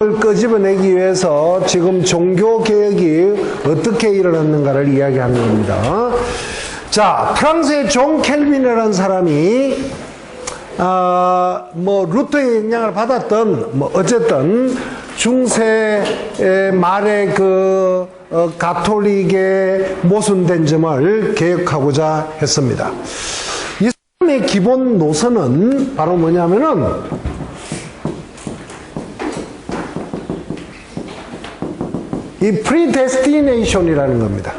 을 끄집어내기 위해서 지금 종교개혁이 어떻게 일어났는가를 이야기하는 겁니다. 자, 프랑스의 존 켈빈이라는 사람이 루터의 영향을 받았던 어쨌든 중세 말에 가톨릭에 모순된 점을 개혁하고자 했습니다. 이 사람의 기본 노선은 바로 뭐냐면은 이 predestination이라는 겁니다.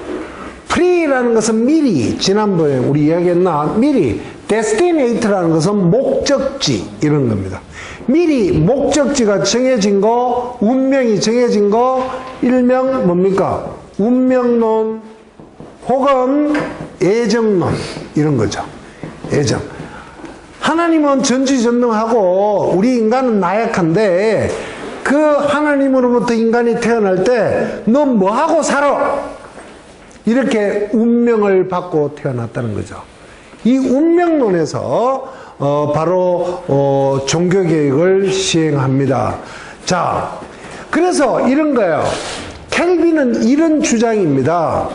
pre라는 것은 미리, 지난번에 우리 이야기했나? 미리, destinate라는 것은 목적지, 이런 겁니다. 미리 목적지가 정해진 거, 운명이 정해진 거, 일명 뭡니까? 운명론 혹은 예정론, 이런 거죠. 예정. 하나님은 전지전능하고 우리 인간은 나약한데 그 하나님으로부터 인간이 태어날 때 너 뭐하고 살아? 이렇게 운명을 받고 태어났다는 거죠. 이 운명론에서 바로 종교개혁을 시행합니다. 자, 그래서 이런 거예요. 켈빈은 이런 주장입니다.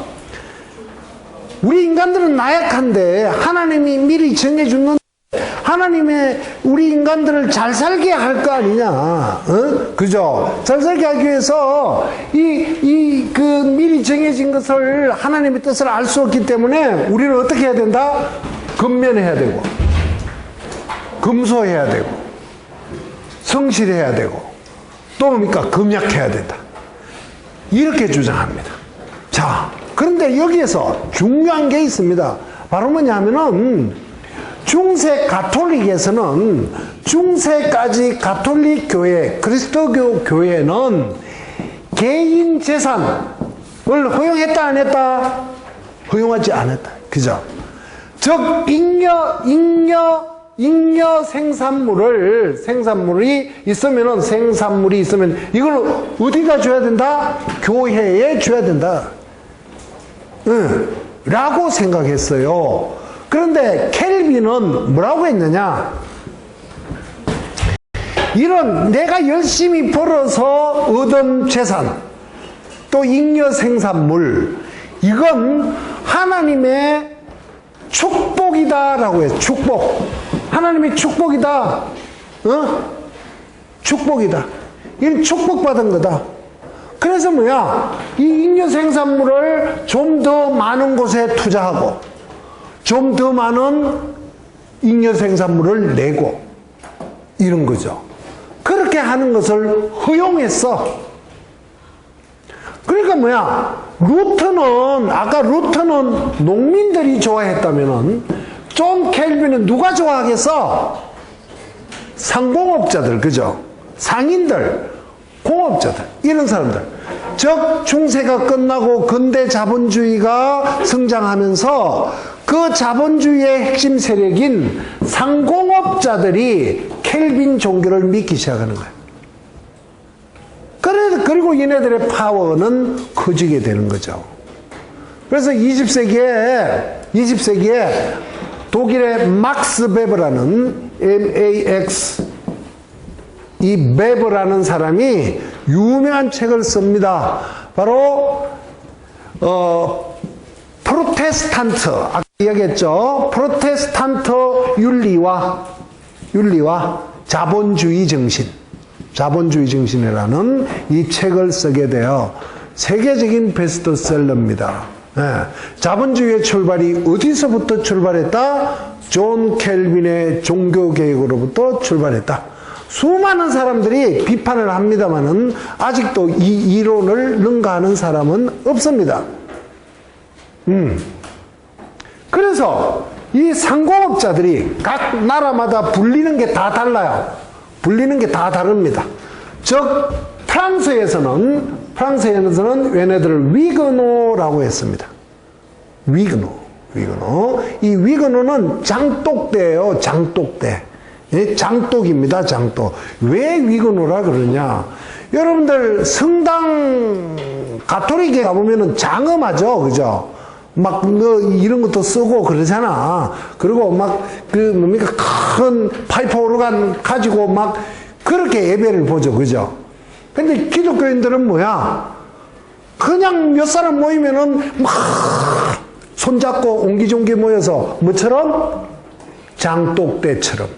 우리 인간들은 나약한데 하나님이 미리 정해주는 하나님의 우리 인간들을 잘 살게 할 거 아니냐, 그죠? 잘 살게 하기 위해서 미리 정해진 것을 하나님의 뜻을 알 수 없기 때문에 우리는 어떻게 해야 된다? 근면해야 되고, 금소해야 되고, 성실해야 되고, 또 뭡니까? 금약해야 된다. 이렇게 주장합니다. 자, 그런데 여기에서 중요한 게 있습니다. 바로 뭐냐면은 중세 가톨릭에서는 중세까지 가톨릭 교회, 그리스도교 교회는 개인 재산을 허용했다 안 했다? 허용하지 않았다. 그죠? 즉 잉여 생산물이 있으면 이걸 어디다 줘야 된다? 교회에 줘야 된다. 라고 생각했어요. 그런데 켈빈은 뭐라고 했느냐? 이런 내가 열심히 벌어서 얻은 재산, 또 잉여 생산물, 이건 하나님의 축복이다라고 해요. 축복. 하나님의 축복이다. 축복이다. 이건 축복받은 거다. 그래서 뭐야? 이 잉여 생산물을 좀 더 많은 곳에 투자하고 좀 더 많은 잉여 생산물을 내고 이런 거죠. 그렇게 하는 것을 허용했어. 그러니까 뭐야? 아까 루터는 농민들이 좋아했다면은 존 켈빈은 누가 좋아하겠어? 상공업자들, 그죠? 상인들, 공업자들, 이런 사람들. 즉 중세가 끝나고 근대 자본주의가 성장하면서 그 자본주의의 핵심 세력인 상공업자들이 켈빈 종교를 믿기 시작하는 거예요. 그리고 얘네들의 파워는 커지게 되는 거죠. 그래서 20세기에 독일의 막스 베버라는 MAX 이 베버라는 사람이 유명한 책을 씁니다. 바로 프로테스탄트, 아까 이야기했죠. 프로테스탄트 윤리와 자본주의 정신이라는 이 책을 쓰게 되어 세계적인 베스트셀러입니다. 네. 자본주의의 출발이 어디서부터 출발했다? 존 켈빈의 종교개혁으로부터 출발했다. 수많은 사람들이 비판을 합니다만은 아직도 이 이론을 능가하는 사람은 없습니다. 그래서 이 상공업자들이 각 나라마다 불리는 게 다 달라요. 불리는 게 다 다릅니다. 즉 프랑스에서는 얘네들을 위그노라고 했습니다. 위그노. 이 위그노는 장독대예요. 장독대. 장독입니다. 장독. 왜 위그노라 그러냐? 여러분들 성당 가톨릭에 가보면은 장엄하죠, 그죠? 막 이런 것도 쓰고 그러잖아. 그리고 막 큰 파이프 오르간 가지고 막 그렇게 예배를 보죠, 그죠? 근데 기독교인들은 뭐야? 그냥 몇 사람 모이면은 막 손잡고 옹기종기 모여서 뭐처럼? 장독대처럼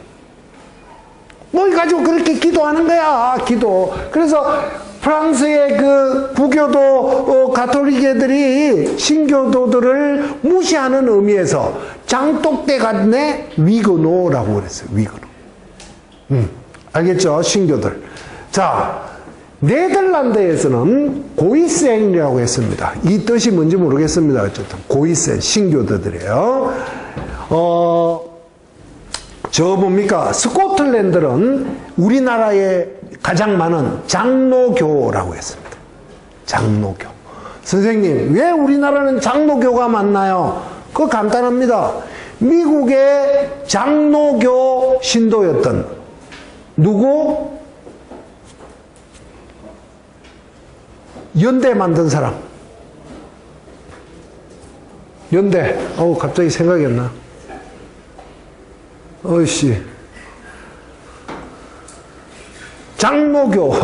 모여가지고 그렇게 기도하는 거야. 기도. 그래서 프랑스의 그 부교도 가톨릭애들이 신교도들을 무시하는 의미에서 장독대 같네 위그노라고 그랬어요. 위그노. 알겠죠? 신교들. 자, 네덜란드에서는 고이센이라고 했습니다. 이 뜻이 뭔지 모르겠습니다. 어쨌든 고이센 신교도들이에요. 저 뭡니까? 스코틀랜드는 우리나라에 가장 많은 장로교라고 했습니다. 장로교. 선생님, 왜 우리나라는 장로교가 많나요? 그거 간단합니다. 미국의 장로교 신도였던 누구? 연대 만든 사람. 연대. 갑자기 생각이 안 나. 어이씨. 장로교.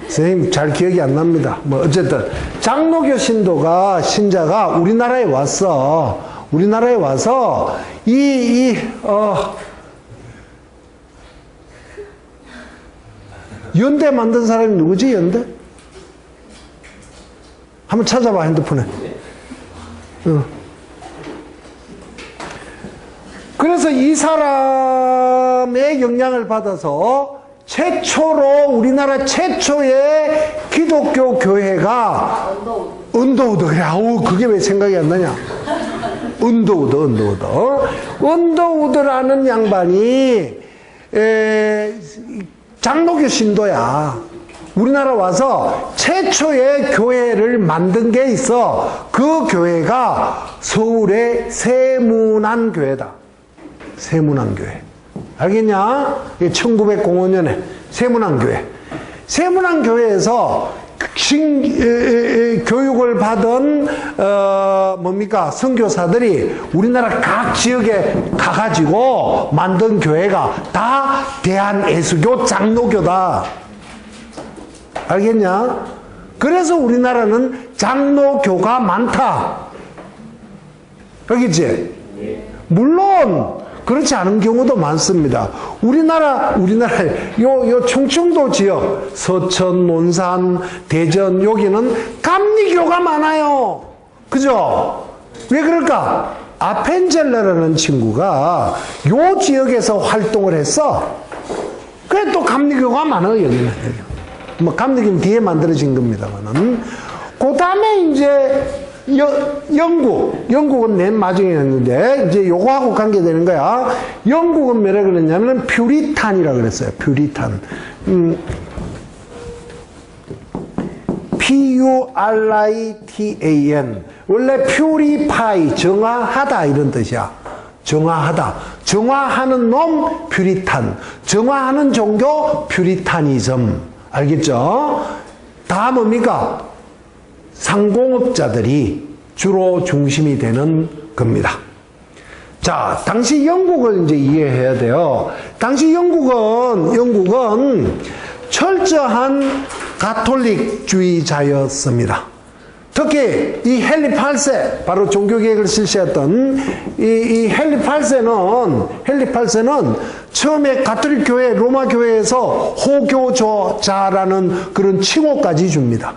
선생님 잘 기억이 안 납니다. 뭐 어쨌든 장로교 신자가 우리나라에 와서 연대 만든 사람이 누구지? 연대? 한번 찾아봐, 핸드폰에. 그래서 이 사람의 영향을 받아서 우리나라 최초의 기독교 교회가 언더우드. 그래, 그게 왜 생각이 안 나냐? 언더우드라는 양반이 장로교 신도야. 우리나라 와서 최초의 교회를 만든 게 있어. 그 교회가 서울의 세문안교회다. 세문안교회. 알겠냐? 1905년에 세문안교회. 세문안교회에서 교육을 받은 선교사들이 우리나라 각 지역에 가가지고 만든 교회가 다 대한예수교 장로교다. 알겠냐? 그래서 우리나라는 장로교가 많다. 알겠지? 물론 그렇지 않은 경우도 많습니다. 우리나라 요 충청도 지역 서천, 논산, 대전 여기는 감리교가 많아요. 그죠? 왜 그럴까? 아펜젤러라는 친구가 요 지역에서 활동을 했어. 그래 또 감리교가 많아요. 여기는. 뭐 감리교는 뒤에 만들어진 겁니다만은. 그 다음에 이제 영국은 맨 마지막에 했는데, 이제 요거하고 관계되는 거야. 영국은 뭐라 그랬냐면, 퓨리탄이라고 그랬어요. 퓨리탄. P-U-R-I-T-A-N. 원래 퓨리파이, 정화하다, 이런 뜻이야. 정화하다. 정화하는 놈, 퓨리탄. 정화하는 종교, 퓨리타니즘. 알겠죠? 다 뭡니까? 상공업자들이 주로 중심이 되는 겁니다. 자, 당시 영국을 이제 이해해야 돼요. 당시 영국은 철저한 가톨릭주의자였습니다. 특히 이 헨리 8세, 바로 종교개혁을 실시했던 이 헨리 8세는 처음에 가톨릭 교회, 로마 교회에서 호교조자라는 그런 칭호까지 줍니다.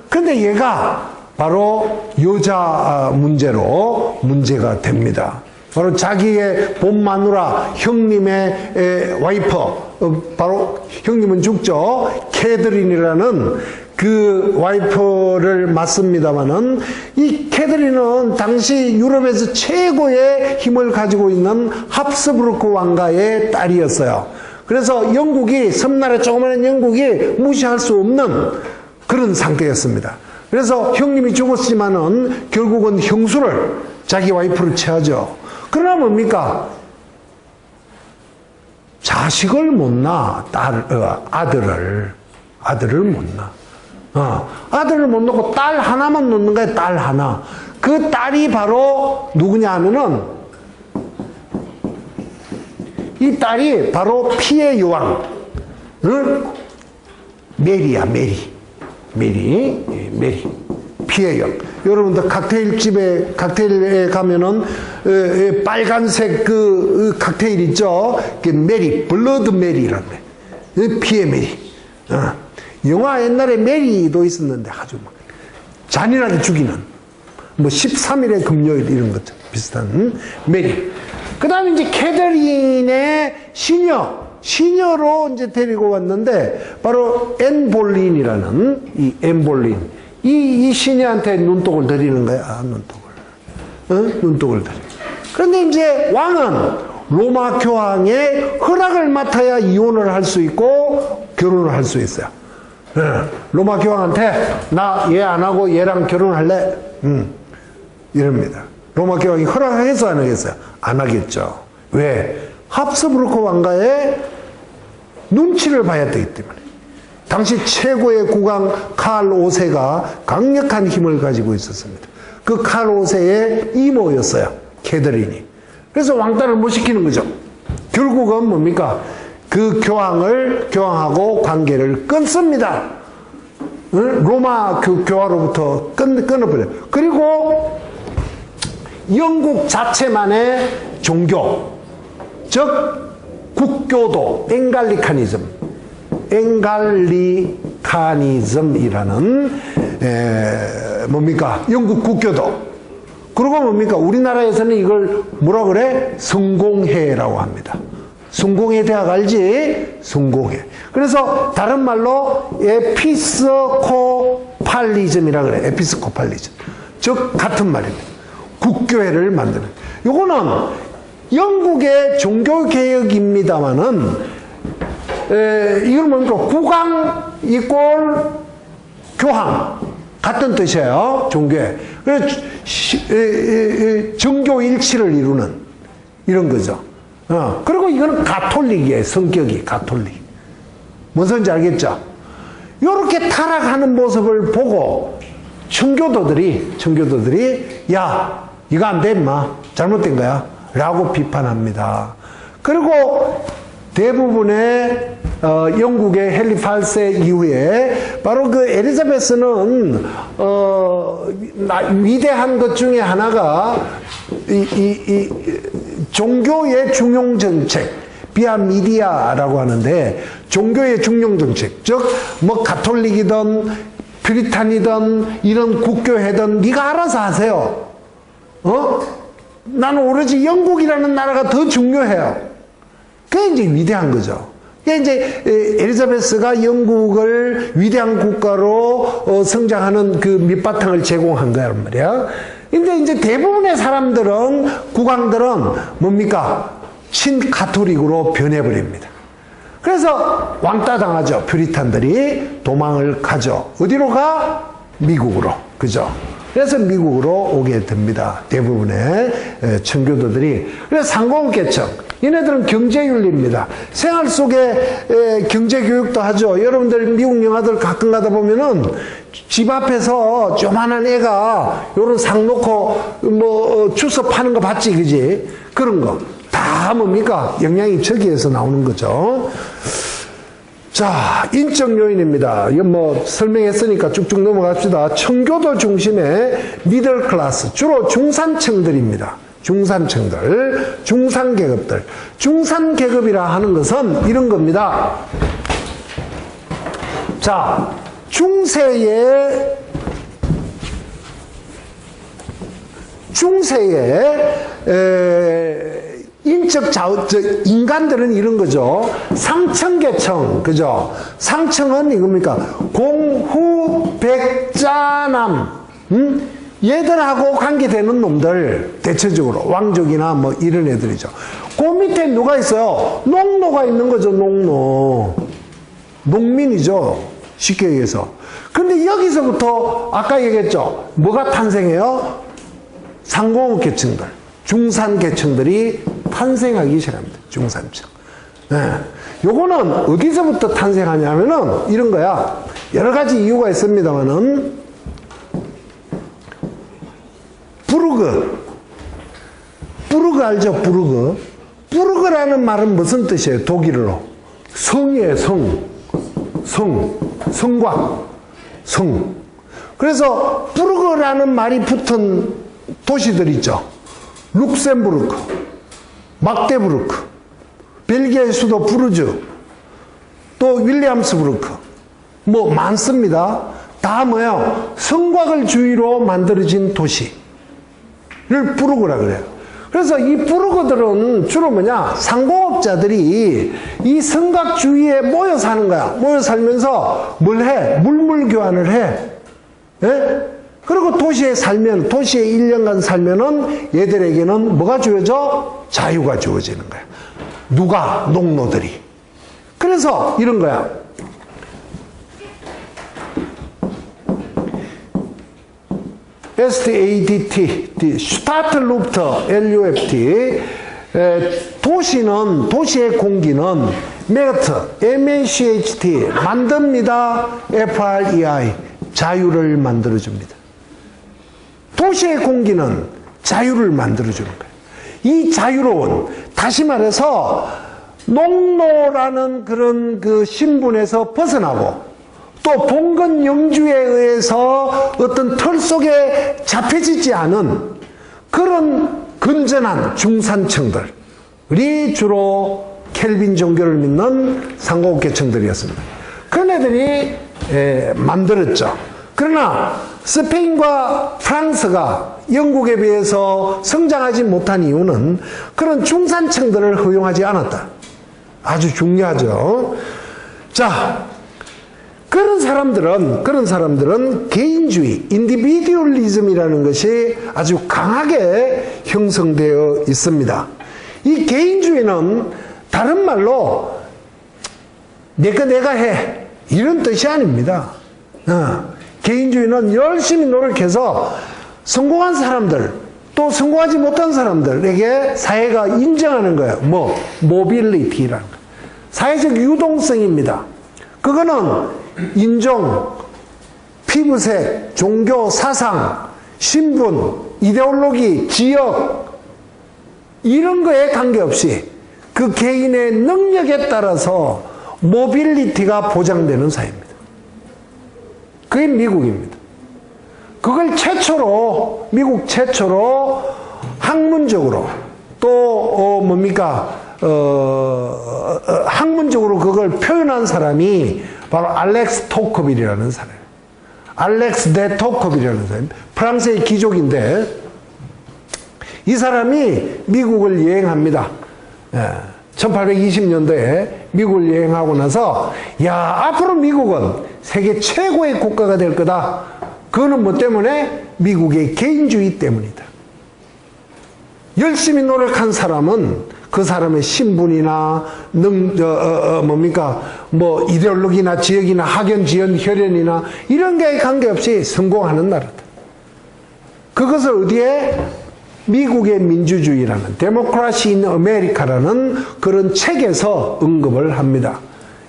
근데 얘가 바로 여자 문제로 문제가 됩니다. 바로 자기의 봄마누라 형님의 와이퍼, 바로 형님은 죽죠. 캐드린이라는 그 와이퍼를 맞습니다만은 이 캐드린은 당시 유럽에서 최고의 힘을 가지고 있는 합스부르크 왕가의 딸이었어요. 그래서 영국이, 섬나라 조그마한 영국이 무시할 수 없는 그런 상태였습니다. 그래서 형님이 죽었지만은 결국은 형수를 자기 와이프를 취하죠. 그러나 뭡니까? 자식을 못 낳아. 아들을 못 낳아. 아들을 못 낳고 딸 하나만 놓는 거야. 딸 하나. 그 딸이 바로 누구냐 하면은 이 딸이 바로 피의 여왕. 응? 메리야, 메리. 메리, 예, 메리. 피해요. 여러분들 칵테일에 가면은 빨간색 그 칵테일 있죠? 그 메리, 블러드 메리라는 거. 피해 메리. 영화 옛날에 메리도 있었는데 아주 막 잔인하게 죽이는 뭐 13일의 금요일 이런 것 비슷한 메리. 그 다음에 이제 캐더린의 시녀로 이제 데리고 왔는데 바로 앤볼린이라는 이 앤볼린. 이 시녀한테 눈독을 들이는 거야. 눈독을 들이. 그런데 이제 왕은 로마 교황의 허락을 맡아야 이혼을 할 수 있고 결혼을 할 수 있어요. 로마 교황한테 나 얘 안 하고 얘랑 결혼할래? 이럽니다. 로마 교황이 허락하겠어 안 하겠어요? 안 하겠죠. 왜? 합스부르크 왕가의 눈치를 봐야 되기 때문에. 당시 최고의 국왕 칼 5세가 강력한 힘을 가지고 있었습니다. 그 칼 5세의 이모였어요. 캐더린이. 그래서 왕따를 못 시키는 거죠. 결국은 뭡니까? 그 교황하고 관계를 끊습니다. 로마 교화로부터 끊어버려요. 그리고 영국 자체만의 종교, 즉 국교도 엥갈리카니즘이라는 뭡니까? 영국 국교도. 그리고 뭡니까? 우리나라에서는 이걸 뭐라 그래? 성공회라고 합니다. 성공회 대학 알지? 성공회. 그래서 다른 말로 에피스코팔리즘이라 그래. 에피스코팔리즘. 즉 같은 말입니다. 국교회를 만드는. 요거는 영국의 종교개혁입니다만은 이건 뭡니까? 국왕 이꼴 교황 같은 뜻이에요. 종교회. 그래서 정교 일치를 이루는 이런 거죠. 그리고 이거는 가톨릭이에요. 성격이 가톨릭. 뭔 소리인지 알겠죠? 이렇게 타락하는 모습을 보고 청교도들이 야 이거 안 돼 임마 잘못된 거야 라고 비판합니다. 그리고 대부분의 영국의 헨리 8세 이후에 바로 그 엘리자베스는 위대한 것 중에 하나가 이 종교의 중용정책, 비아미디아라고 하는데 종교의 중용정책, 즉 뭐 가톨릭이든 퓨리탄이든 이런 국교회든 네가 알아서 하세요. 나는 오로지 영국이라는 나라가 더 중요해요. 그게 이제 위대한 거죠. 그게 이제 엘리자베스가 영국을 위대한 국가로 성장하는 그 밑바탕을 제공한 거란 말이야. 근데 이제 대부분의 사람들은, 국왕들은 뭡니까? 친가톨릭으로 변해버립니다. 그래서 왕따 당하죠. 퓨리탄들이 도망을 가죠. 어디로 가? 미국으로. 그죠? 그래서 미국으로 오게 됩니다. 대부분의 청교도들이. 그래서 상공계층. 얘네들은 경제윤리입니다. 생활 속에 경제교육도 하죠. 여러분들 미국 영화들 가끔 가다 보면은 집 앞에서 조만한 애가 요런 상 놓고 뭐 주스 파는 거 봤지, 그지? 그런 거. 다 뭡니까? 영양이 저기에서 나오는 거죠. 자, 인적 요인입니다. 이건 뭐 설명했으니까 쭉쭉 넘어갑시다. 청교도 중심의 미들 클래스, 주로 중산층들입니다. 중산층들, 중산계급들. 중산계급이라 하는 것은 이런 겁니다. 자, 중세의 인간들은 이런 거죠. 상층계층, 그죠? 상층은 이겁니까? 공후백자남, 얘들하고 관계되는 놈들, 대체적으로. 왕족이나 뭐 이런 애들이죠. 그 밑에 누가 있어요? 농노가 있는 거죠, 농노. 농민이죠. 쉽게 얘기해서. 근데 여기서부터, 아까 얘기했죠? 뭐가 탄생해요? 상공계층들, 중산계층들이 탄생하기 시작합니다. 중산층. 네. 요거는 어디서부터 탄생하냐면은 이런 거야. 여러 가지 이유가 있습니다만은 부르그 알죠? 부르그라는 말은 무슨 뜻이에요? 독일어로. 성이에요, 성. 성곽, 성. 그래서 부르그라는 말이 붙은 도시들 있죠. 룩셈부르크, 막데부르크, 벨기에의 수도 부르즈, 또 윌리엄스부르크, 뭐 많습니다. 다 뭐예요? 성곽을 주위로 만들어진 도시를 부르그라 그래요. 그래서 이 부르그들은 주로 뭐냐? 상공업자들이 이 성곽 주위에 모여 사는 거야. 모여 살면서 뭘 해? 물물 교환을 해. 예? 그리고 도시에 1년간 살면은 얘들에게는 뭐가 주어져? 자유가 주어지는 거야. 누가? 농노들이. 그래서 이런 거야. STADT, 슈타트루프트, LUFT. 도시의 공기는 MACHT, 만듭니다. FREI, 자유를 만들어줍니다. 도시의 공기는 자유를 만들어주는 거예요. 이 자유로운, 다시 말해서 농노라는 그런 그 신분에서 벗어나고 또 봉건 영주에 의해서 어떤 틀 속에 잡혀지지 않은 그런 건전한 중산층들이 주로 켈빈 종교를 믿는 상고계층들이었습니다. 그런 애들이 만들었죠. 그러나 스페인과 프랑스가 영국에 비해서 성장하지 못한 이유는 그런 중산층들을 허용하지 않았다. 아주 중요하죠. 자, 그런 사람들은 개인주의, 인디비듀얼리즘이라는 것이 아주 강하게 형성되어 있습니다. 이 개인주의는 다른 말로 내가 해, 이런 뜻이 아닙니다. 개인주의는 열심히 노력해서 성공한 사람들, 또 성공하지 못한 사람들에게 사회가 인정하는 거예요. 모빌리티라는 거. 사회적 유동성입니다. 그거는 인종, 피부색, 종교, 사상, 신분, 이데올로기, 지역 이런 거에 관계없이 그 개인의 능력에 따라서 모빌리티가 보장되는 사회입니다. 그게 미국입니다. 그걸 미국 최초로 학문적으로 또 학문적으로 그걸 표현한 사람이 바로 알렉스 토커빌이라는 사람이에요. 알렉스 데 토커빌이라는 사람, 프랑스의 귀족인데 이 사람이 미국을 여행합니다. 1820년도에 미국을 여행하고 나서 앞으로 미국은 세계 최고의 국가가 될 거다. 그거는 뭐 때문에? 미국의 개인주의 때문이다. 열심히 노력한 사람은 그 사람의 신분이나 이데올로기나 지역이나 학연, 지연, 혈연이나 이런 게 관계없이 성공하는 나라다. 그것을 어디에? 미국의 민주주의라는 데모크라시 인 아메리카라는 그런 책에서 언급을 합니다.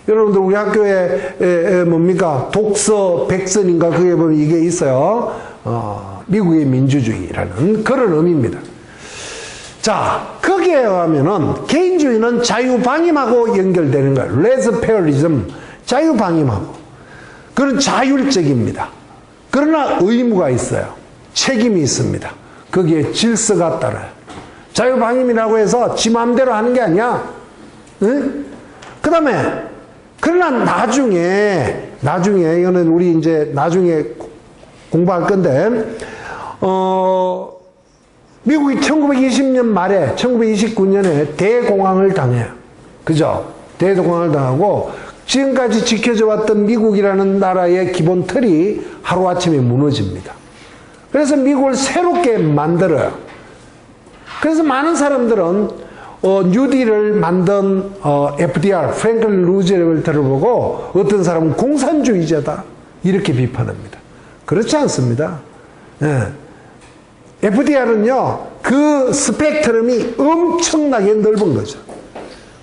여러분들 우리 학교에 독서 백선인가 그게 보면 이게 있어요. 미국의 민주주의라는 그런 의미입니다. 자, 거기에 의하면은 개인주의는 자유방임하고 연결되는 거예요. 레즈페어리즘, 자유방임하고. 그건 자율적입니다. 그러나 의무가 있어요. 책임이 있습니다. 거기에 질서가 따라요. 자유방임이라고 해서 지 마음대로 하는 게 아니야. 응? 그 다음에 그러나 나중에 이거는 우리 이제 나중에 공부할 건데 미국이 1920년 말에 1929년에 대공황을 당해요. 그죠? 대공황을 당하고 지금까지 지켜져 왔던 미국이라는 나라의 기본 틀이 하루아침에 무너집니다. 그래서 미국을 새롭게 만들어요. 그래서 많은 사람들은 뉴딜을 만든 FDR, 프랭클린 루즈벨트를 보고 어떤 사람은 공산주의자다 이렇게 비판합니다. 그렇지 않습니다. FDR은요 그 스펙트럼이 엄청나게 넓은 거죠.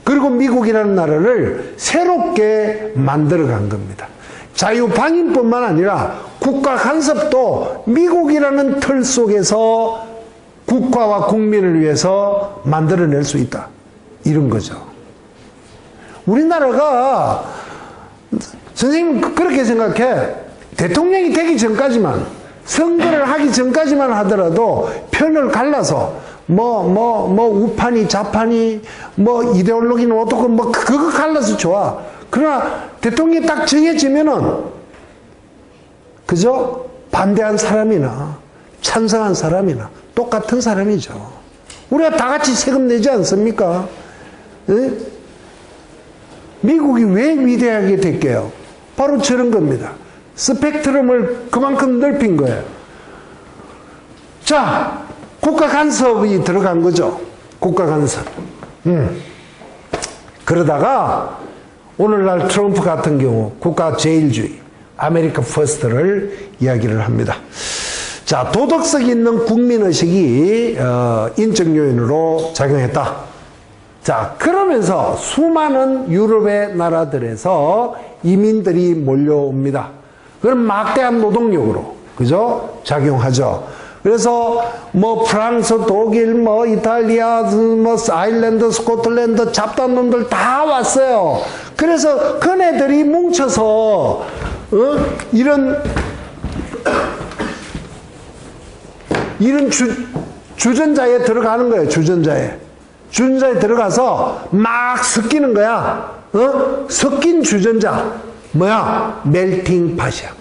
그리고 미국이라는 나라를 새롭게 만들어간 겁니다. 자유방임뿐만 아니라 국가 간섭도 미국이라는 틀 속에서 국가와 국민을 위해서 만들어낼 수 있다. 이런 거죠. 우리나라가 선생님은 그렇게 생각해. 대통령이 되기 전까지만, 선거를 하기 전까지만 하더라도 편을 갈라서 우파니 좌파니 이데올로기는 어떻고 그거 갈라서 좋아. 그러나 대통령이 딱 정해지면은 그죠? 반대한 사람이나 찬성한 사람이나 똑같은 사람이죠. 우리가 다 같이 세금 내지 않습니까? 에? 미국이 왜 위대하게 됐게요? 바로 저런 겁니다. 스펙트럼을 그만큼 넓힌 거예요. 자, 국가 간섭이 들어간 거죠. 국가 간섭. 그러다가 오늘날 트럼프 같은 경우 국가 제일주의, 아메리카 퍼스트를 이야기를 합니다. 자, 도덕성 있는 국민의식이 인적 요인으로 작용했다. 자, 그러면서 수많은 유럽의 나라들에서 이민들이 몰려옵니다. 그럼 막대한 노동력으로, 그죠? 작용하죠. 그래서 프랑스, 독일, 이탈리아, 아일랜드, 스코틀랜드 잡다한 놈들 다 왔어요. 그래서 그네들이 뭉쳐서 이런 주전자에 들어가는 거예요. 주전자에 들어가서 막 섞이는 거야. 섞인 주전자 뭐야? 멜팅 팟이야.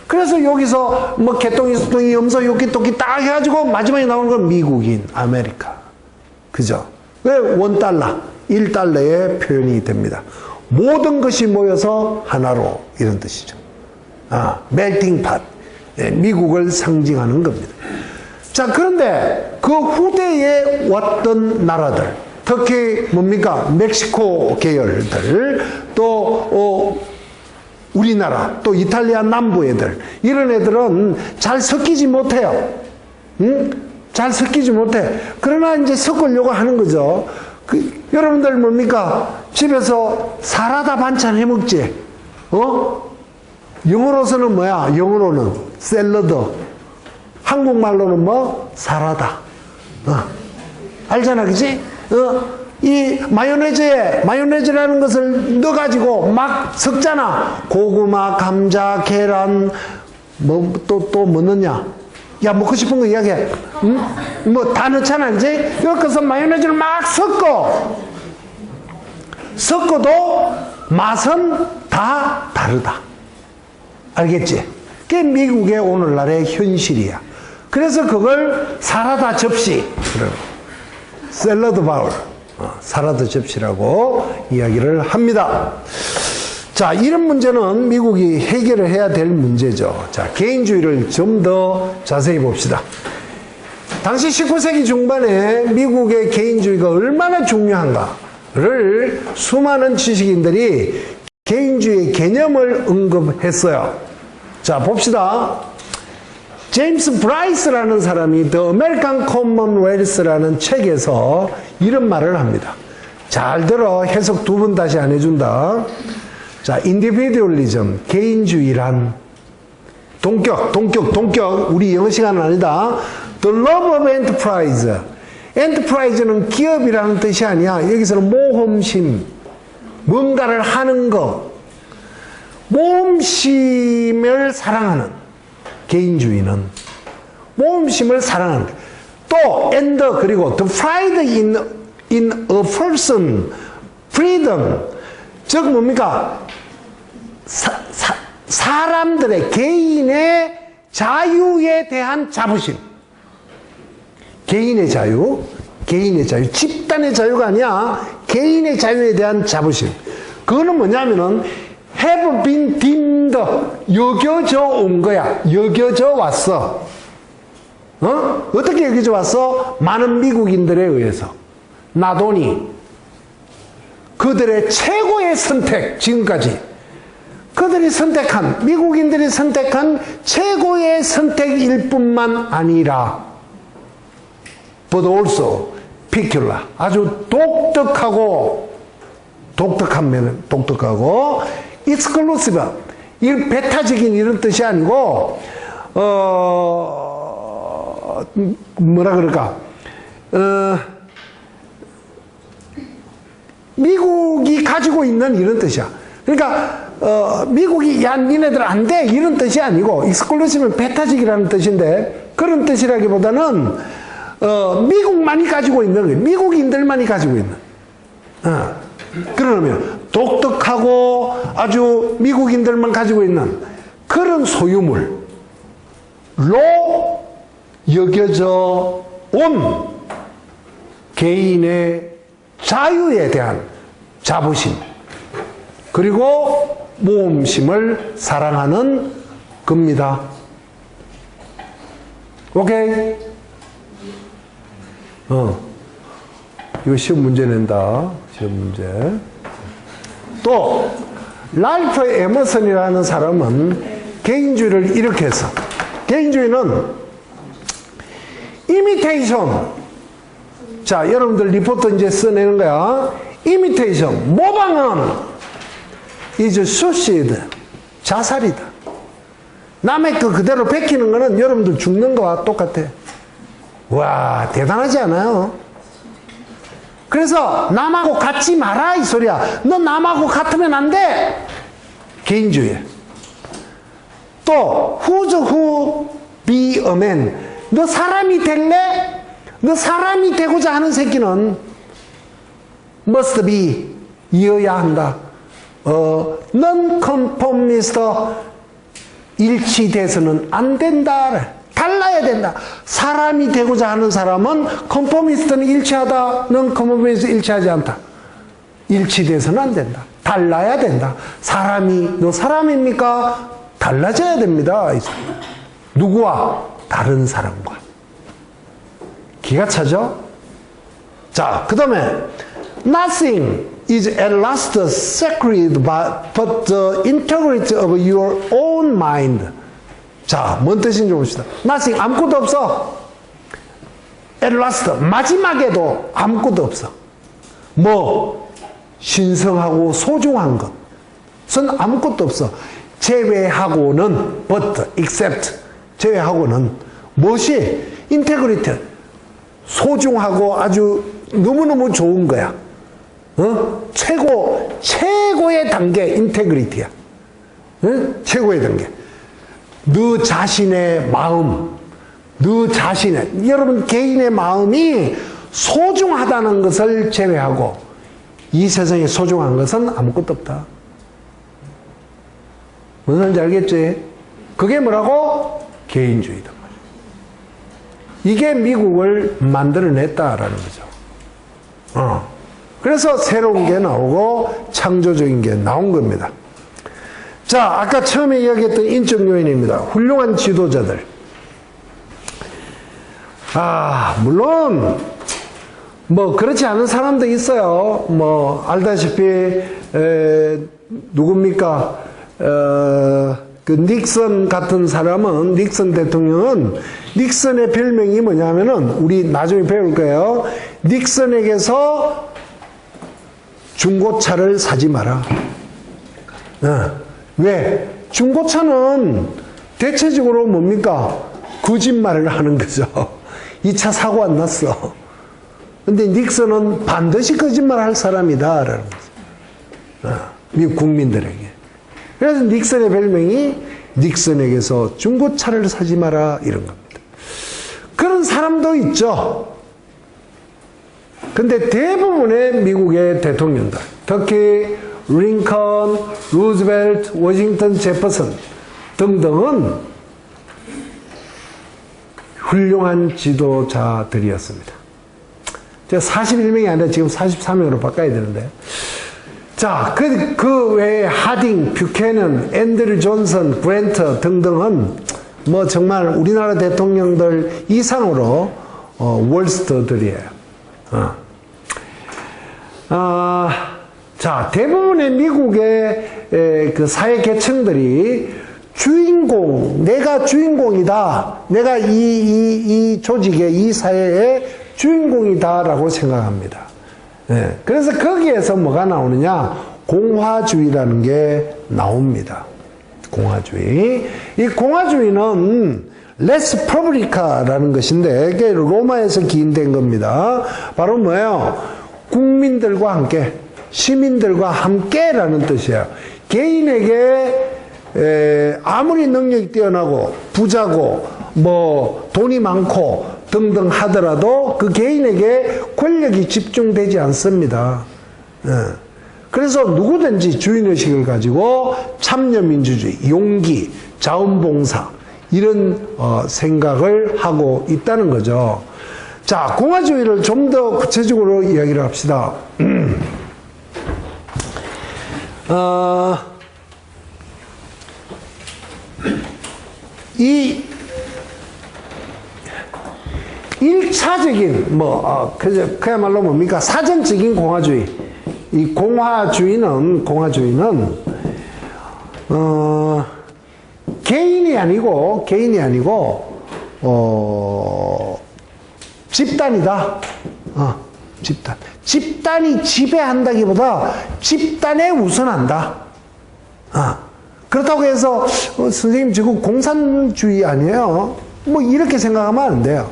그래서 여기서 개똥이, 수똥이, 염소, 요끼, 토끼 딱 해가지고 마지막에 나오는 건 미국인, 아메리카. 그죠? 왜 $1, $1의 표현이 됩니다. 모든 것이 모여서 하나로, 이런 뜻이죠. 멜팅 팟. 미국을 상징하는 겁니다. 자, 그런데 그 후대에 왔던 나라들, 특히 뭡니까? 멕시코 계열들, 또 우리나라, 또 이탈리아 남부 애들, 이런 애들은 잘 섞이지 못해요. 잘 섞이지 못해. 그러나 이제 섞으려고 하는 거죠. 여러분들 뭡니까? 집에서 사라다 반찬 해 먹지? 영어로서는 뭐야? 영어로는 샐러드. 한국말로는 사라다. 알잖아, 그치? 이 마요네즈라는 것을 넣어가지고 막 섞잖아. 고구마, 감자, 계란, 또 뭐 넣냐? 야, 먹고 싶은 거 이야기해. 다 넣잖아, 그치? 여기서 마요네즈를 막 섞어도 맛은 다 다르다. 알겠지? 그게 미국의 오늘날의 현실이야. 그래서 그걸 사라다 접시, 샐러드 바울, 사라다 접시라고 이야기를 합니다. 자, 이런 문제는 미국이 해결을 해야 될 문제죠. 자, 개인주의를 좀 더 자세히 봅시다. 당시 19세기 중반에 미국의 개인주의가 얼마나 중요한가를 수많은 지식인들이 개인주의의 개념을 언급했어요. 자, 봅시다. 제임스 브라이스라는 사람이 The American Commonwealth라는 책에서 이런 말을 합니다. 잘 들어. 해석 두 번 다시 안 해준다. 자, individualism, 개인주의란 동격. 우리 영어 시간은 아니다. The love of enterprise. enterprise는 기업이라는 뜻이 아니야. 여기서는 모험심, 뭔가를 하는 것, 모험심을 사랑하는, 개인주의는 모험심을 사랑하는 것. 또 and 그리고 the pride in a person, freedom, 즉 뭡니까? 사람들의 개인의 자유에 대한 자부심. 개인의 자유, 집단의 자유가 아니야. 개인의 자유에 대한 자부심. 그거는 뭐냐면은 have been deemed, 여겨져 온 거야. 여겨져 왔어. 어떻게 여겨져 왔어? 많은 미국인들에 의해서. not only 그들의 최고의 선택, 지금까지 그들이 선택한, 미국인들이 선택한 최고의 선택일 뿐만 아니라 but also peculiar, 아주 독특하고 exclusive, 이런 배타적인 이런 뜻이 아니고 뭐라 그럴까, 미국이 가지고 있는 이런 뜻이야. 그러니까 미국이 야 니네들 안 돼 이런 뜻이 아니고 익스클루시브는 배타적이라는 뜻인데 그런 뜻이라기보다는 미국만이 가지고 있는 거예요. 미국인들만이 가지고 있는 그러면 독특하고 아주 미국인들만 가지고 있는 그런 소유물로 여겨져 온 개인의 자유에 대한 자부심 그리고 모험심을 사랑하는 겁니다. 오케이? 이거 시험 문제 낸다. 시험 문제. 또 랄프 에머슨이라는 사람은 개인주의를 이렇게 했어. 개인주의는 이미테이션. 자, 여러분들 리포트 이제 써내는 거야. 이미테이션, 모방은 is suicide. 자살이다. 남의 거 그대로 베끼는 거는 여러분들 죽는 거와 똑같아. 와, 대단하지 않아요? 그래서 남하고 같지 마라 이 소리야. 너 남하고 같으면 안 돼. 개인주의. 또 who's who be a man. 너 사람이 될래? 너 사람이 되고자 하는 새끼는 must be 이어야 한다. non-conformist 일치돼서는 안 된다. 달라야 된다. 사람이 되고자 하는 사람은 컨포미스트는 일치하다. non-conformist 일치하지 않다. 일치돼서는 안 된다. 달라야 된다. 사람이 너 사람입니까? 달라져야 됩니다. 누구와? 다른 사람과. 기가 차죠? 자, 그 다음에 Nothing is at last sacred but the integrity of your own mind. 자, 뭔 뜻인지 봅시다. Nothing, 아무것도 없어. At last, 마지막에도 아무것도 없어. 뭐? 신성하고 소중한 것은 아무것도 없어. 제외하고는, but, except, 제외하고는 무엇이? integrity. 소중하고 아주 너무너무 좋은 거야. 최고의 단계, 인테그리티야. 최고의 단계. 너 자신의 마음, 여러분 개인의 마음이 소중하다는 것을 제외하고 이 세상에 소중한 것은 아무것도 없다. 무슨 말인지 알겠지? 그게 뭐라고? 개인주의다. 이게 미국을 만들어냈다라는 거죠. 그래서 새로운 게 나오고 창조적인 게 나온 겁니다. 자, 아까 처음에 이야기했던 인적 요인입니다. 훌륭한 지도자들. 물론 뭐 그렇지 않은 사람도 있어요. 뭐 알다시피 누굽니까? 그 닉슨 같은 사람은, 닉슨 대통령은, 닉슨의 별명이 뭐냐면은 우리 나중에 배울 거예요. 닉슨에게서 중고차를 사지 마라. 왜? 중고차는 대체적으로 뭡니까? 거짓말을 하는 거죠. 이 차 사고 안 났어. 근데 닉슨은 반드시 거짓말할 사람이다 라는 거죠. 미국 국민들에게. 그래서 닉슨의 별명이 닉슨에게서 중고차를 사지 마라 이런 겁니다. 그런 사람도 있죠. 근데 대부분의 미국의 대통령들, 특히 링컨, 루즈벨트, 워싱턴, 제퍼슨 등등은 훌륭한 지도자들이었습니다. 제가 41명이 아니라 지금 43명으로 바꿔야 되는데. 자, 그 외에 하딩, 뷰캐넌, 앤드류 존슨, 브렌터 등등은 뭐 정말 우리나라 대통령들 이상으로 월스터들이에요. 자, 대부분의 미국의 그 사회 계층들이 주인공, 내가 주인공이다. 내가 이 조직의, 이 사회의 주인공이다라고 생각합니다. 그래서 거기에서 뭐가 나오느냐? 공화주의라는 게 나옵니다. 공화주의. 이 공화주의는 레스 퍼블리카라는 것인데 이게 로마에서 기인된 겁니다. 바로 뭐예요? 국민들과 함께, 시민들과 함께라는 뜻이에요. 개인에게 아무리 능력이 뛰어나고 부자고 뭐 돈이 많고 등등 하더라도 그 개인에게 권력이 집중되지 않습니다. 그래서 누구든지 주인의식을 가지고 참여민주주의, 용기, 자원봉사 이런 생각을 하고 있다는 거죠. 자, 공화주의를 좀 더 구체적으로 이야기를 합시다. 이 1차적인 그야말로 뭡니까? 사전적인 공화주의. 이 공화주의는 개인이 아니고 집단이다. 집단. 집단이 지배한다기보다 집단에 우선한다. 그렇다고 해서 선생님 지금 공산주의 아니에요? 뭐 이렇게 생각하면 안 돼요.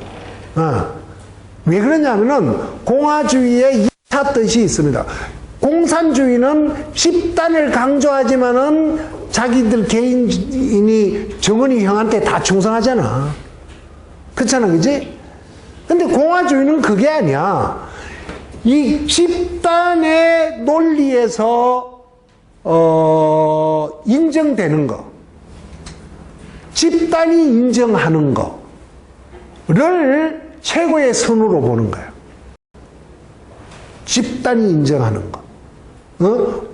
왜 그러냐면은 공화주의의 2차 뜻이 있습니다. 공산주의는 집단을 강조하지만은 자기들 개인이 정은이 형한테 다 충성하잖아. 그렇잖아, 그지? 근데 공화주의는 그게 아니야. 이 집단의 논리에서 인정되는 거, 집단이 인정하는 거를 최고의 선으로 보는 거예요. 집단이 인정하는 거.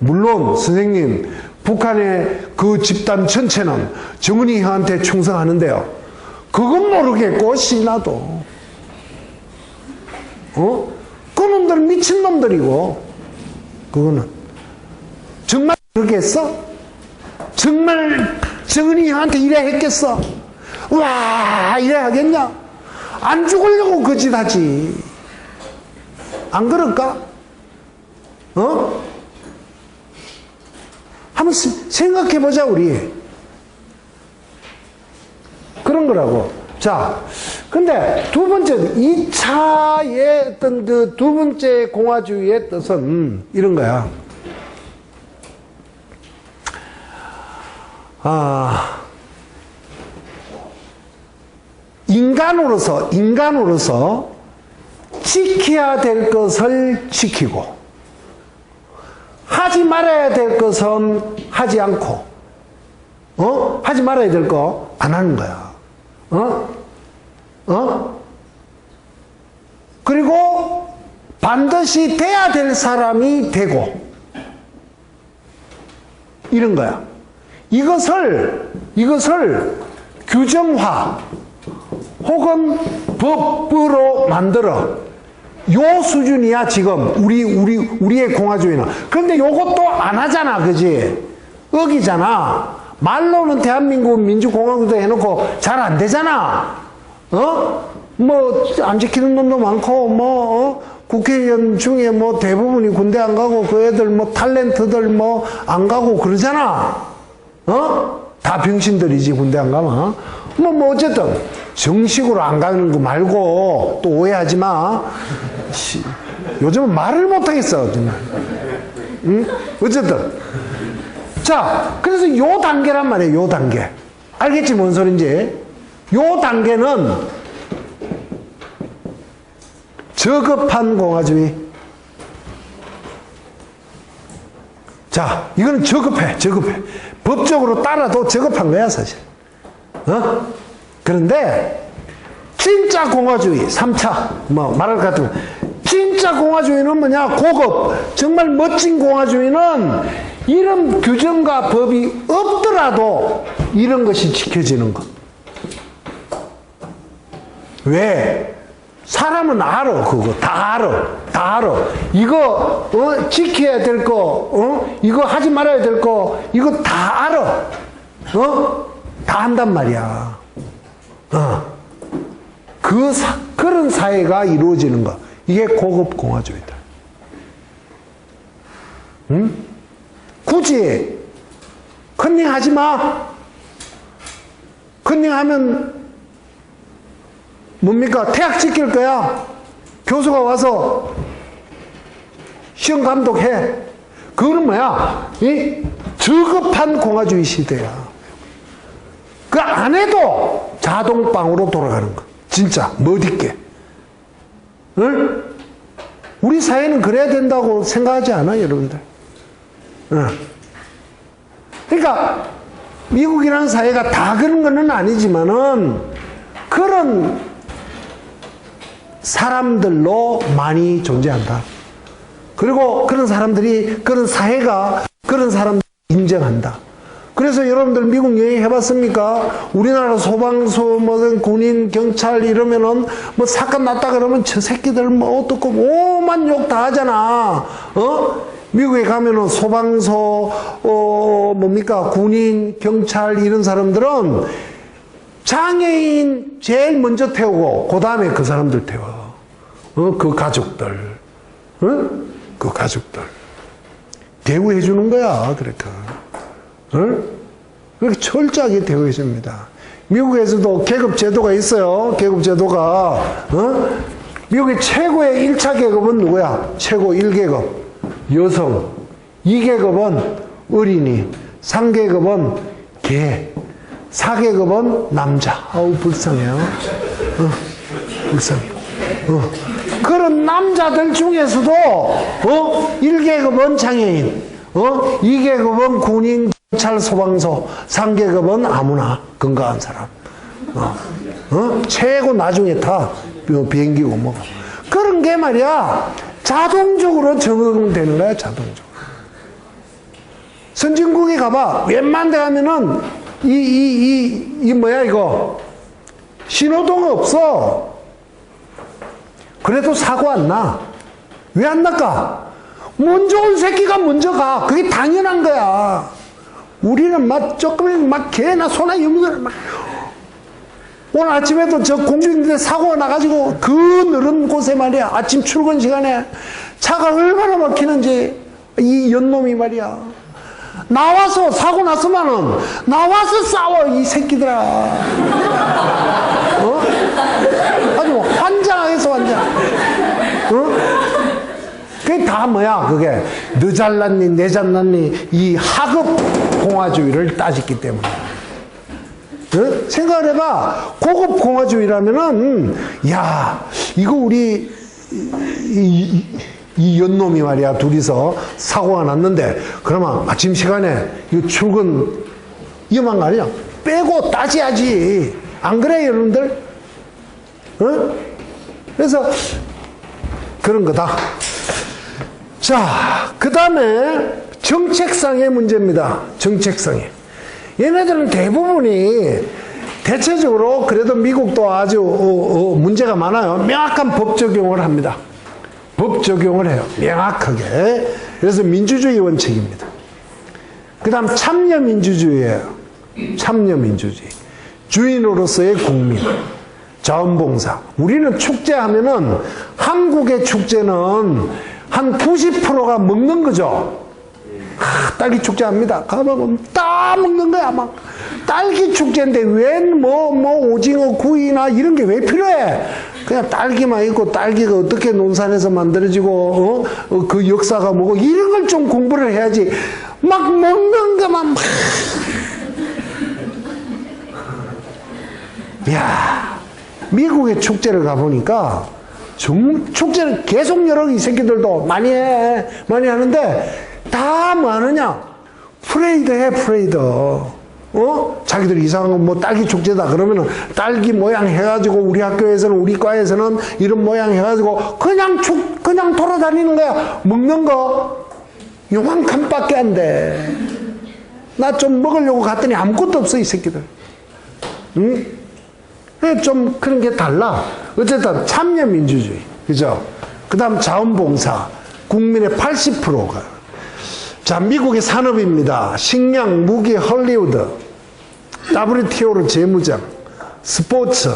물론 선생님, 북한의 그 집단 전체는 정은이 형한테 충성하는데요. 그건 모르겠고 신나도. 그놈들은 미친놈들이고, 그거는. 정말 그러겠어? 정말 정은이 형한테 이래 했겠어? 와, 이래 하겠냐? 안 죽으려고 그 짓 하지. 안 그럴까? 한번 생각해보자, 우리. 그런 거라고. 자, 근데 두 번째, 2차의 어떤 그 두 번째 공화주의의 뜻은 이런 거야. 인간으로서 지켜야 될 것을 지키고, 하지 말아야 될 것은 하지 않고, 하지 말아야 될 거 안 하는 거야. 그리고 반드시 돼야 될 사람이 되고, 이런 거야. 이것을 규정화 혹은 법으로 만들어. 요 수준이야, 지금. 우리의 공화주의는. 그런데 요것도 안 하잖아, 그지? 어기잖아. 말로는 대한민국 민주공화국도 해놓고 잘 안 되잖아. 안 지키는 놈도 많고, 국회의원 중에 대부분이 군대 안 가고, 그 애들 탤런트들 안 가고 그러잖아. 다 병신들이지, 군대 안 가면. 어쨌든, 정식으로 안 가는 거 말고, 또 오해하지 마. 요즘은 말을 못하겠어, 정말. 어쨌든. 자, 그래서 요 단계란 말이에요, 요 단계. 알겠지, 뭔 소린지? 요 단계는 저급한 공화주의. 자, 이거는 저급해. 법적으로 따라도 저급한 거야, 사실. 그런데, 진짜 공화주의, 3차, 말할 것 같으면, 진짜 공화주의는 뭐냐? 고급, 정말 멋진 공화주의는 이런 규정과 법이 없더라도 이런 것이 지켜지는 것. 왜? 사람은 알아, 그거. 다 알아. 이거, 지켜야 될 거, 이거 하지 말아야 될 거, 이거 다 알아. 다 한단 말이야. 그런 사회가 이루어지는 거. 이게 고급 공화주의다. 굳이, 컨닝 하지 마. 컨닝 하면, 뭡니까? 태학 지킬 거야. 교수가 와서 시험 감독해. 그거는 뭐야? 저급한 공화주의 시대야. 그 안에도 자동방으로 돌아가는 거. 진짜 멋있게. 응? 우리 사회는 그래야 된다고 생각하지 않아요, 여러분들? 응. 그러니까 미국이라는 사회가 다 그런 건 아니지만은 그런 사람들로 많이 존재한다. 그리고 그런 사람들이, 그런 사회가 그런 사람들 인정한다. 그래서 여러분들 미국 여행 해봤습니까? 우리나라 소방서, 뭐 군인, 경찰 이러면은 뭐 사건 났다 그러면 저 새끼들 뭐 어떻고 오만 욕 다 하잖아. 미국에 가면은 소방서, 뭡니까? 군인, 경찰 이런 사람들은 장애인 제일 먼저 태우고 그 다음에 그 사람들 태워. 그 가족들. 그 가족들. 대우해 주는 거야, 그러니까. 그렇게 철저하게 대우해 줍니다. 미국에서도 계급 제도가 있어요. 계급 제도가. 미국의 최고의 1차 계급은 누구야? 최고 1계급. 여성. 2계급은 어린이. 3계급은 개. 4계급은 남자. 아우, 불쌍해요. 불쌍해. 그런 남자들 중에서도, 1계급은 장애인, 2계급은 군인, 경찰, 소방서, 3계급은 아무나 건강한 사람. 최고 나중에 타. 비행기고 뭐. 그런 게 말이야. 자동적으로 적응되는 거야, 자동적으로. 선진국에 가봐. 웬만한 데 가면은, 뭐야, 이거. 신호등 없어. 그래도 사고 안 나. 왜 안 날까? 먼저 온 새끼가 먼저 가. 그게 당연한 거야. 우리는 막 조금 막 개나 소나 염을 막. 오늘 아침에도 저 공주인데 사고가 나가지고 그 느린 곳에 말이야. 아침 출근 시간에 차가 얼마나 막히는지 이 연놈이 말이야. 나와서 사고 났으면은 나와서 싸워 이 새끼들아. 아주 환장하겠어 환장. 그게 다 뭐야 그게 너 잘났니 내 잘났니 이 하급 공화주의를 따졌기 때문에. 생각을 해봐. 고급 공화주의라면은 야 이거 우리 이 연놈이 말이야 둘이서 사고가 났는데 그러면 아침 시간에 이 출근 위험한 거 아니야? 빼고 따져야지. 안 그래 여러분들? 그래서 그런 거다. 자, 그 다음에 정책상의 문제입니다. 정책상의. 얘네들은 대부분이 대체적으로 그래도 미국도 아주 문제가 많아요. 명확한 법 적용을 합니다. 법 적용을 해요. 명확하게. 그래서 민주주의 원칙입니다. 그 다음 참여민주주의예요. 참여민주주의. 주인으로서의 국민. 자원봉사. 우리는 축제하면은 한국의 축제는 한 90%가 먹는 거죠. 딸기 축제 합니다. 가면 다 먹는 거야. 막 딸기 축제인데 웬 오징어 구이나 이런 게 왜 필요해? 그냥 딸기만 있고 딸기가 어떻게 논산에서 만들어지고 그 역사가 뭐고 이런 걸 좀 공부를 해야지. 막 먹는 것만 막. 야, 미국의 축제를 가보니까 축제는 계속 여러 이 새끼들도 많이 해. 많이 하는데 다 뭐 하느냐? 프레이드 해, 프레이드. 자기들 이상한 거 뭐 딸기 축제다 그러면은 딸기 모양 해가지고 우리 학교에서는 우리 과에서는 이런 모양 해가지고 그냥 돌아다니는 거야. 먹는 거 요만큼밖에 안 돼. 나 좀 먹으려고 갔더니 아무것도 없어 이 새끼들. 응? 좀 그런 게 달라. 어쨌든 참여민주주의, 그죠? 그 다음 자원봉사, 국민의 80%가. 자, 미국의 산업입니다. 식량, 무기, 헐리우드, WTO로 재무장, 스포츠,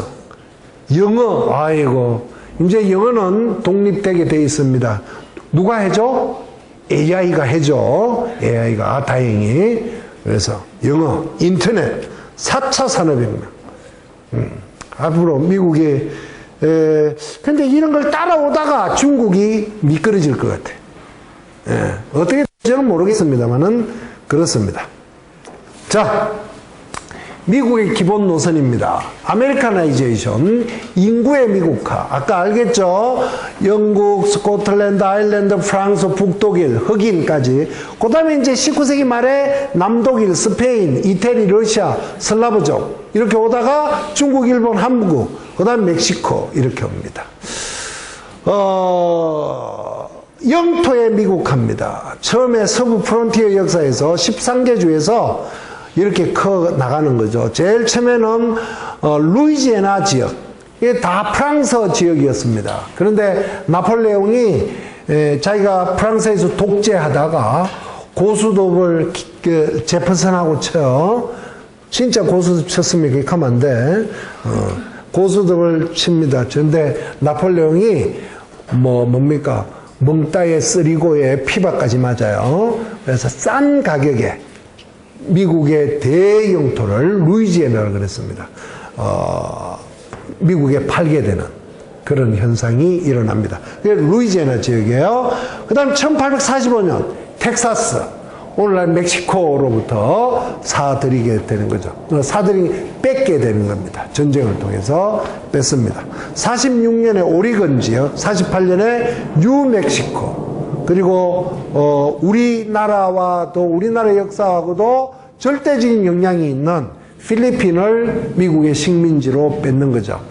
영어. 아이고, 이제 영어는 독립되게 돼 있습니다. 누가 해줘? AI가 해줘. AI가 다행히. 그래서 영어, 인터넷, 4차 산업입니다. 앞으로 미국이 근데 이런 걸 따라오다가 중국이 미끄러질 것 같아. 어떻게 저는 모르겠습니다만은 그렇습니다. 자, 미국의 기본 노선입니다. 아메리카나이제이션, 인구의 미국화. 아까 알겠죠? 영국, 스코틀랜드, 아일랜드, 프랑스, 북독일, 흑인까지. 그 다음에 이제 19세기 말에 남독일, 스페인, 이태리, 러시아, 슬라브족. 이렇게 오다가 중국, 일본, 한국, 그 다음 멕시코. 이렇게 옵니다. 영토의 미국화입니다. 처음에 서부 프론티어 역사에서 13개 주에서 이렇게 커 나가는 거죠. 제일 처음에는 루이지애나 지역, 이게 다 프랑스 지역이었습니다. 그런데 나폴레옹이 자기가 프랑스에서 독재하다가 고수톱을 제퍼슨하고 쳐, 진짜 고수톱 쳤으면 그렇게 하면 안 돼. 고수톱을 칩니다. 그런데 나폴레옹이 뭡니까? 멍따에 쓰리고에 피박까지 맞아요. 그래서 싼 가격에 미국의 대영토를 루이지애나를 그랬습니다. 미국에 팔게 되는 그런 현상이 일어납니다. 그게 루이지애나 지역이에요. 그 다음 1845년 텍사스, 오늘날 멕시코로부터 사들이게 되는 거죠. 뺏게 되는 겁니다. 전쟁을 통해서 뺐습니다. 46년에 오리건 지역, 48년에 뉴멕시코, 그리고 우리나라와도 우리나라 역사하고도 절대적인 영향이 있는 필리핀을 미국의 식민지로 뺏는 거죠.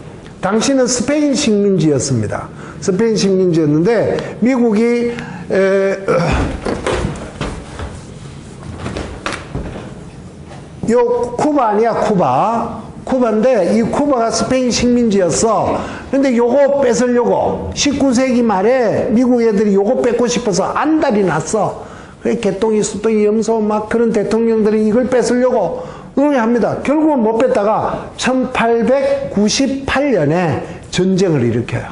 당시는 스페인 식민지였습니다. 스페인 식민지였는데 미국이 요 쿠바 아니야, 쿠바인데 이 쿠바가 스페인 식민지였어. 근데 요거 뺏으려고 19세기 말에 미국 애들이 요거 뺏고 싶어서 안달이 났어. 그래, 개똥이 수똥이 염소 막 그런 대통령들이 이걸 뺏으려고 합니다. 결국은 못 뺐다가 1898년에 전쟁을 일으켜요.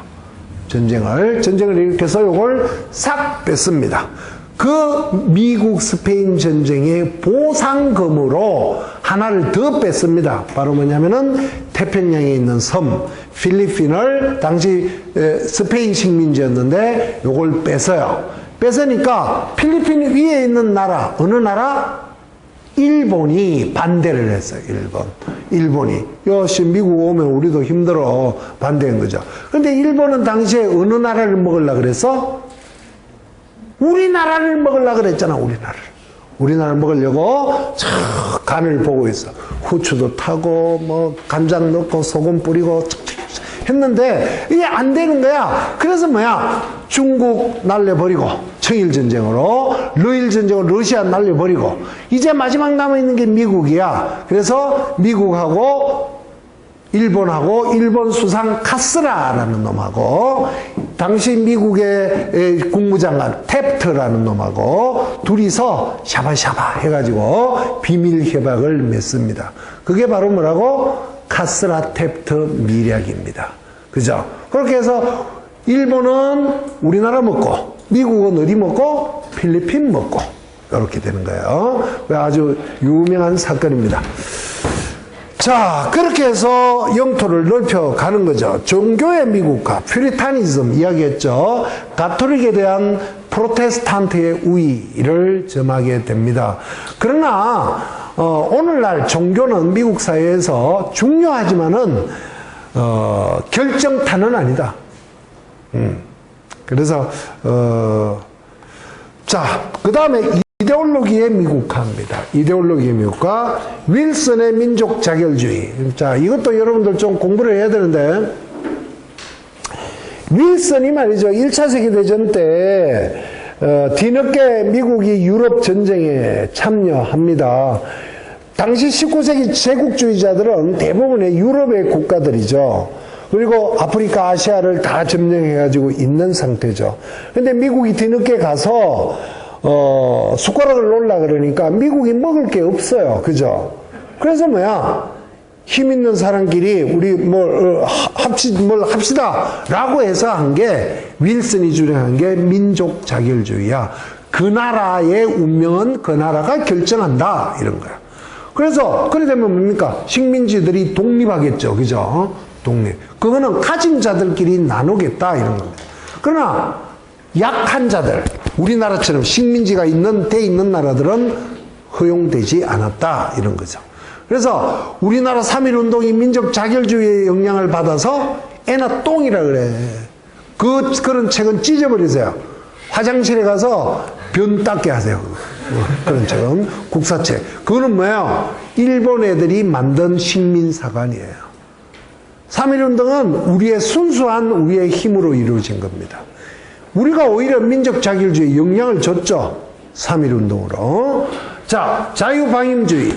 전쟁을 일으켜서 요걸 싹 뺐습니다. 그 미국 스페인 전쟁의 보상금으로 하나를 더 뺐습니다. 바로 뭐냐면은 태평양에 있는 섬 필리핀을, 당시 스페인 식민지였는데 요걸 뺏어요. 뺏으니까 필리핀 위에 있는 나라, 어느 나라? 일본이 반대를 했어요. 일본이 여시 미국 오면 우리도 힘들어 반대한 거죠. 근데 일본은 당시에 어느 나라를 먹으려고 그래서? 우리나라를 먹으려고 그랬잖아. 우리나라를 먹으려고 저 간을 보고 있어. 후추도 타고 뭐 간장 넣고 소금 뿌리고 했는데 이게 안 되는 거야. 그래서 중국 날려버리고 청일전쟁으로, 러일전쟁으로 러시아 날려버리고 이제 마지막 남아있는 게 미국이야. 그래서 미국하고 일본하고 일본 수상 카스라라는 놈하고 당시 미국의 국무장관 탭트라는 놈하고 둘이서 샤바샤바 해가지고 비밀 협약을 맺습니다. 그게 바로 뭐라고? 카스라 탭트 밀약입니다. 그죠? 그렇게 해서 일본은 우리나라 먹고 미국은 어디 먹고? 필리핀 먹고 이렇게 되는 거예요. 아주 유명한 사건입니다. 자, 그렇게 해서 영토를 넓혀가는 거죠. 종교의 미국화, 퓨리타니즘 이야기했죠. 가톨릭에 대한 프로테스탄트의 우위를 점하게 됩니다. 그러나 오늘날 종교는 미국 사회에서 중요하지만은 결정타는 아니다. 그래서 자, 그 다음에 이데올로기의 미국화입니다. 이데올로기의 미국화, 윌슨의 민족 자결주의. 자, 이것도 여러분들 좀 공부를 해야 되는데, 윌슨이 말이죠. 1차 세계대전 때 뒤늦게 미국이 유럽 전쟁에 참여합니다. 당시 19세기 제국주의자들은 대부분의 유럽의 국가들이죠. 그리고 아프리카, 아시아를 다 점령해가지고 있는 상태죠. 근데 미국이 뒤늦게 가서 숟가락을 놓으려 그러니까 미국이 먹을 게 없어요. 그죠? 그래서 힘 있는 사람끼리 우리 뭘 합시다 라고 해서 한 게, 윌슨이 주장한 게 민족 자결주의야. 그 나라의 운명은 그 나라가 결정한다 이런 거야. 그래서 그래 되면 뭡니까? 식민지들이 독립하겠죠. 그죠? 독립. 그거는 가진 자들끼리 나누겠다 이런 겁니다. 그러나 약한 자들, 우리나라처럼 식민지가 돼 있는 나라들은 허용되지 않았다. 이런 거죠. 그래서 우리나라 3.1운동이 민족 자결주의의 영향을 받아서 애나 똥이라 그래. 그런 책은 찢어버리세요. 화장실에 가서 변 닦게 하세요. 그런 책은 국사책. 그거는 뭐예요? 일본 애들이 만든 식민사관이에요. 3.1운동은 우리의 순수한 우리의 힘으로 이루어진 겁니다. 우리가 오히려 민족 자결주의에 영향을 줬죠. 3.1운동으로. 자, 자유방임주의.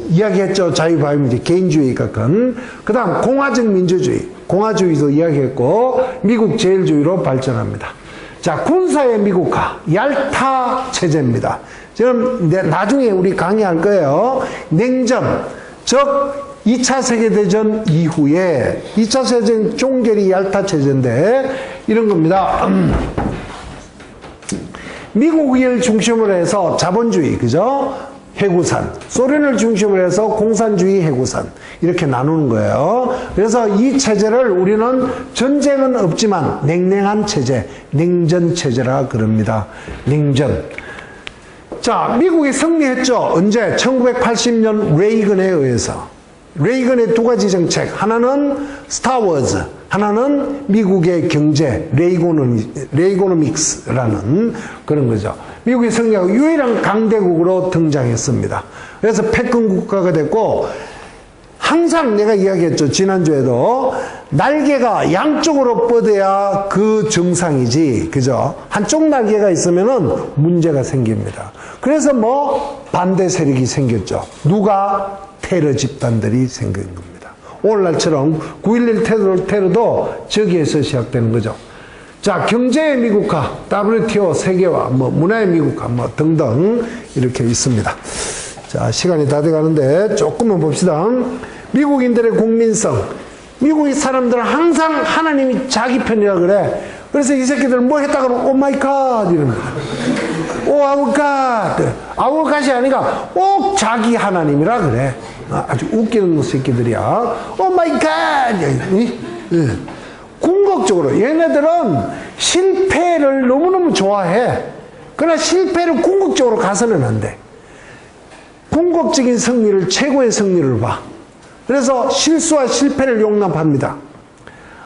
이야기했죠. 자유방임주의. 개인주의가 큰. 그 다음, 공화적 민주주의. 공화주의도 이야기했고, 미국 제일주의로 발전합니다. 자, 군사의 미국화. 얄타 체제입니다. 지금 나중에 우리 강의할 거예요. 냉전. 즉, 2차 세계대전 이후에 2차 세계대전 종결이 얄타 체제인데 이런 겁니다. 미국을 중심으로 해서 자본주의, 그죠? 해구산. 소련을 중심으로 해서 공산주의 해구산. 이렇게 나누는 거예요. 그래서 이 체제를 우리는 전쟁은 없지만 냉랭한 체제, 냉전 체제라 그럽니다. 냉전. 자, 미국이 승리했죠. 언제? 1980년 레이건에 의해서. 레이건의 두 가지 정책. 하나는 스타워즈, 하나는 미국의 경제, 레이고노믹스라는 그런 거죠. 미국이 승리하고 유일한 강대국으로 등장했습니다. 그래서 패권 국가가 됐고, 항상 내가 이야기했죠. 지난주에도 날개가 양쪽으로 뻗어야 그 정상이지, 그죠? 한쪽 날개가 있으면은 문제가 생깁니다. 그래서 반대 세력이 생겼죠. 누가? 테러 집단들이 생긴 겁니다. 오늘날처럼 9.11 테러도 저기에서 시작되는 거죠. 자, 경제의 미국화, WTO 세계화, 문화의 미국화, 등등 이렇게 있습니다. 자, 시간이 다 돼가는데 조금만 봅시다. 미국인들의 국민성. 미국의 사람들은 항상 하나님이 자기 편이라 그래. 그래서 이 새끼들 뭐 했다 그러면 오 마이 갓 이럽니다. 오 아우 갓. 아우 갓이 아니라 꼭 자기 하나님이라 그래. 아주 웃기는 새끼들이야. 오 마이 갓. 궁극적으로 얘네들은 실패를 너무너무 좋아해. 그러나 실패를 궁극적으로 가서는 안 돼. 궁극적인 승리를, 최고의 승리를 봐. 그래서 실수와 실패를 용납합니다.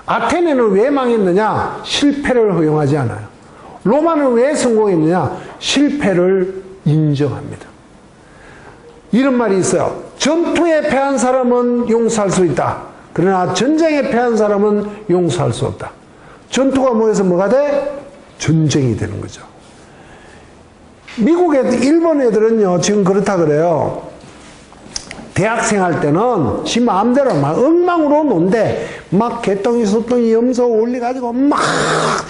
아테네는 왜 망했느냐? 실패를 허용하지 않아요. 로마는 왜 성공했느냐? 실패를 인정합니다. 이런 말이 있어요. 전투에 패한 사람은 용서할 수 있다. 그러나 전쟁에 패한 사람은 용서할 수 없다. 전투가 뭐해서 뭐가 돼? 전쟁이 되는 거죠. 미국 애들, 일본 애들은요, 지금 그렇다 그래요. 대학생 할 때는 지 마음대로 막 엉망으로 논대. 막 개똥이 소똥이 염소 올려가지고 막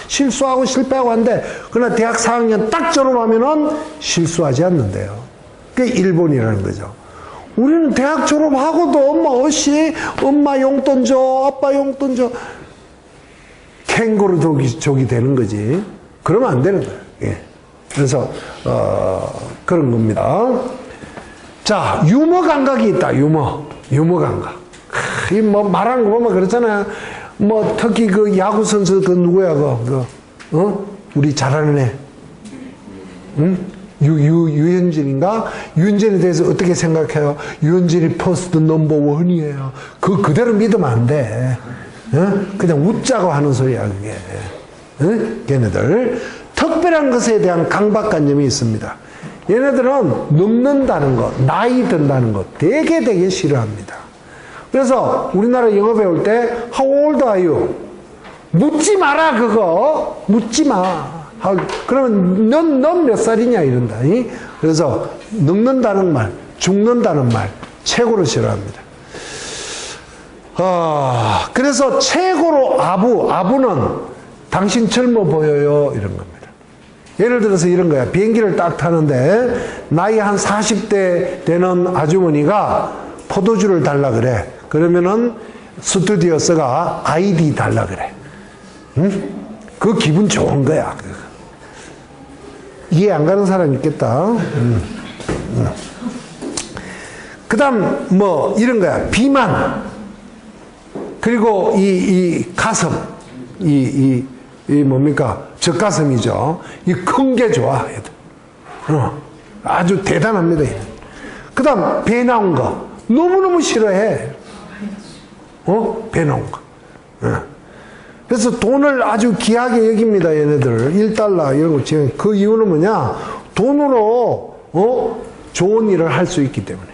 실수하고 실패하고 한대. 그러나 대학 4학년 딱 졸업하면은 실수하지 않는데요. 그게 일본이라는 거죠. 우리는 대학 졸업하고도 엄마 용돈 줘, 아빠 용돈 줘. 캥거루 족이 되는 거지. 그러면 안 되는 거예요. 예. 그래서 그런 겁니다. 자, 유머 감각이 있다. 유머 감각. 이 말하는 거 보면 그렇잖아요. 특히 그 야구 선수 누구야 우리 잘하는 애, 응? 유현진인가? 유현진에 대해서 어떻게 생각해요? 유현진이 퍼스트 넘버 원이에요. 그대로 믿으면 안 돼. 그냥 웃자고 하는 소리야 그게. 걔네들 특별한 것에 대한 강박관념이 있습니다. 얘네들은 늙는다는 것, 나이 든다는 것 되게 싫어합니다. 그래서 우리나라 영어 배울 때 How old are you? 묻지 마라 그거. 묻지 마. 그러면 넌 몇 살이냐 이런다. 그래서 늙는다는 말, 죽는다는 말 최고로 싫어합니다. 그래서 최고로 아부는 당신 젊어 보여요 이런 겁니다. 예를 들어서 이런 거야. 비행기를 딱 타는데 나이 한 40대 되는 아주머니가 포도주를 달라 그래. 그러면은 스튜디오스가 아이디 달라 그래. 응? 그 기분 좋은 거야. 이해 안 가는 사람 있겠다. 그 다음 이런 거야. 비만. 그리고 이 가슴. 이 뭡니까? 젖가슴이죠. 이 큰 게 좋아. 아주 대단합니다. 그 다음, 배 나온 거. 너무너무 싫어해. 배 나온 거. 그래서 돈을 아주 귀하게 여깁니다, 얘네들. 1달러, 이런 거. 지금 그 이유는 뭐냐? 돈으로, 좋은 일을 할 수 있기 때문에.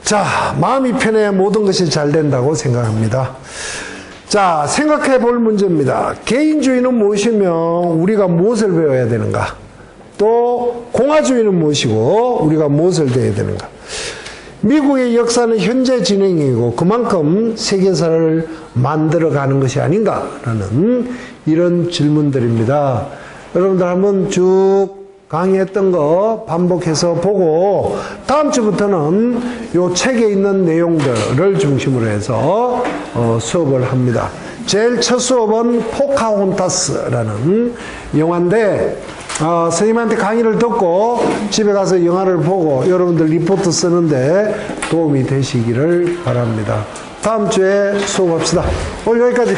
자, 마음이 편해 모든 것이 잘 된다고 생각합니다. 자, 생각해 볼 문제입니다. 개인주의는 무엇이며 우리가 무엇을 배워야 되는가? 또 공화주의는 무엇이고 우리가 무엇을 배워야 되는가? 미국의 역사는 현재 진행이고 그만큼 세계사를 만들어가는 것이 아닌가라는 이런 질문들입니다. 여러분들 한번 쭉 강의했던 거 반복해서 보고 다음 주부터는 요 책에 있는 내용들을 중심으로 해서 수업을 합니다. 제일 첫 수업은 포카혼타스라는 영화인데 선생님한테 강의를 듣고 집에 가서 영화를 보고 여러분들 리포트 쓰는데 도움이 되시기를 바랍니다. 다음 주에 수업합시다. 오늘 여기까지.